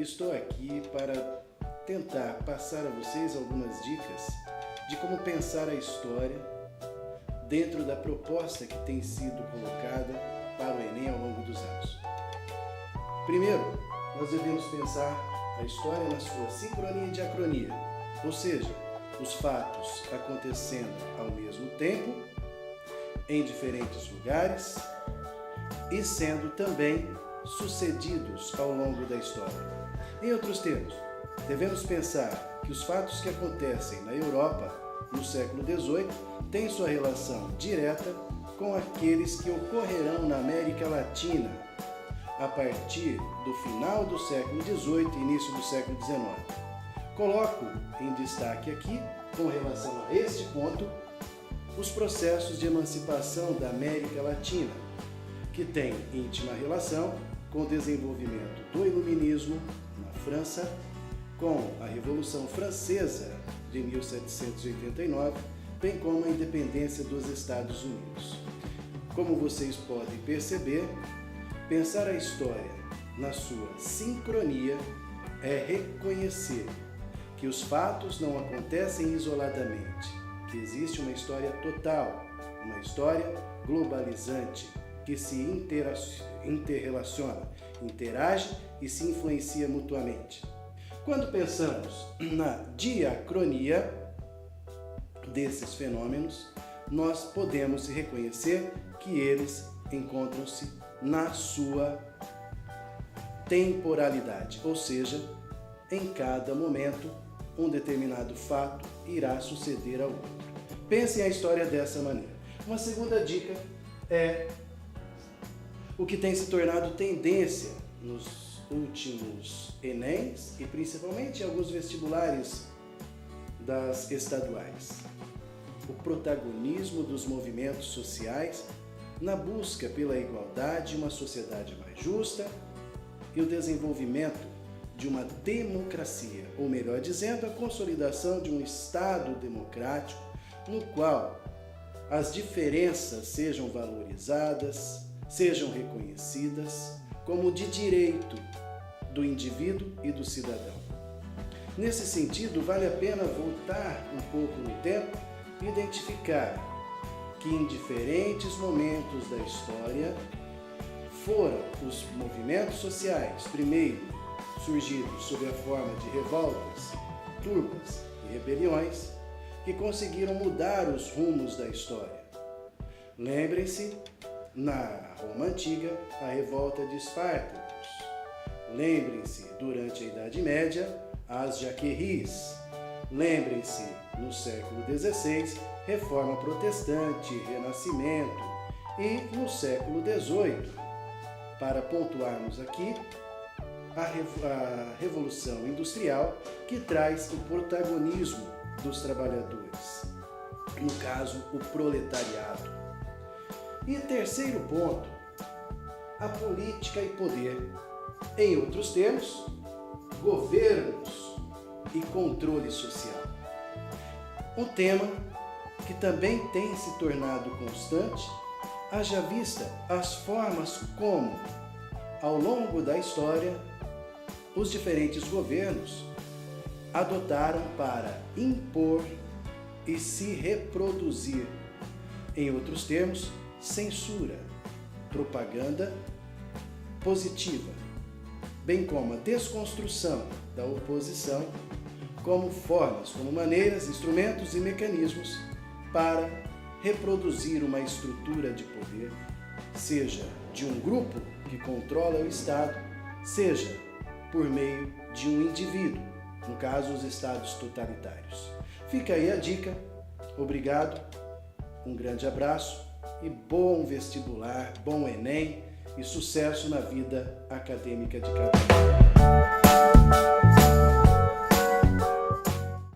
estou aqui para tentar passar a vocês algumas dicas de como pensar a história dentro da proposta que tem sido colocada para o Enem ao longo dos anos. Primeiro, nós devemos pensar a história na sua sincronia e diacronia, ou seja, os fatos acontecendo ao mesmo tempo, em diferentes lugares e sendo também sucedidos ao longo da história. Em outros termos, devemos pensar que os fatos que acontecem na Europa no século XVIII têm sua relação direta com aqueles que ocorrerão na América Latina a partir do final do século XVIII e início do século XIX. Coloco em destaque aqui, com relação a este ponto, os processos de emancipação da América Latina, que tem íntima relação com o desenvolvimento do Iluminismo na França, com a Revolução Francesa de 1789, bem como a independência dos Estados Unidos. Como vocês podem perceber, pensar a história na sua sincronia é reconhecer que os fatos não acontecem isoladamente, que existe uma história total, uma história globalizante, que se interrelaciona, interage e se influencia mutuamente. Quando pensamos na diacronia desses fenômenos, nós podemos reconhecer que eles encontram-se na sua temporalidade, ou seja, em cada momento um determinado fato irá suceder ao outro. Pensem a história dessa maneira. Uma segunda dica é o que tem se tornado tendência nos últimos Enems e principalmente em alguns vestibulares das estaduais. O protagonismo dos movimentos sociais na busca pela igualdade e uma sociedade mais justa e o desenvolvimento de uma democracia, ou melhor dizendo, a consolidação de um Estado democrático no qual as diferenças sejam valorizadas, sejam reconhecidas como de direito do indivíduo e do cidadão. Nesse sentido, vale a pena voltar um pouco no tempo e identificar que em diferentes momentos da história foram os movimentos sociais, primeiro surgidos sob a forma de revoltas, turbas e rebeliões, que conseguiram mudar os rumos da história. Lembrem-se, na Roma Antiga, a revolta de Espartacus. Lembrem-se, durante a Idade Média, as Jaquerris. Lembrem-se, no século XVI, Reforma Protestante, Renascimento e no século XVIII, para pontuarmos aqui, a Revolução Industrial, que traz o protagonismo dos trabalhadores, no caso, o proletariado. E terceiro ponto, a política e poder. Em outros termos, governos e controle social. Um tema que também tem se tornado constante, haja vista as formas como, ao longo da história, os diferentes governos adotaram para impor e se reproduzir. Em outros termos, censura, propaganda positiva, bem como a desconstrução da oposição como formas, como maneiras, instrumentos e mecanismos para reproduzir uma estrutura de poder, seja de um grupo que controla o Estado, seja por meio de um indivíduo, no caso os estados totalitários. Fica aí a dica, obrigado, um grande abraço e bom vestibular, bom Enem e sucesso na vida acadêmica de cada um.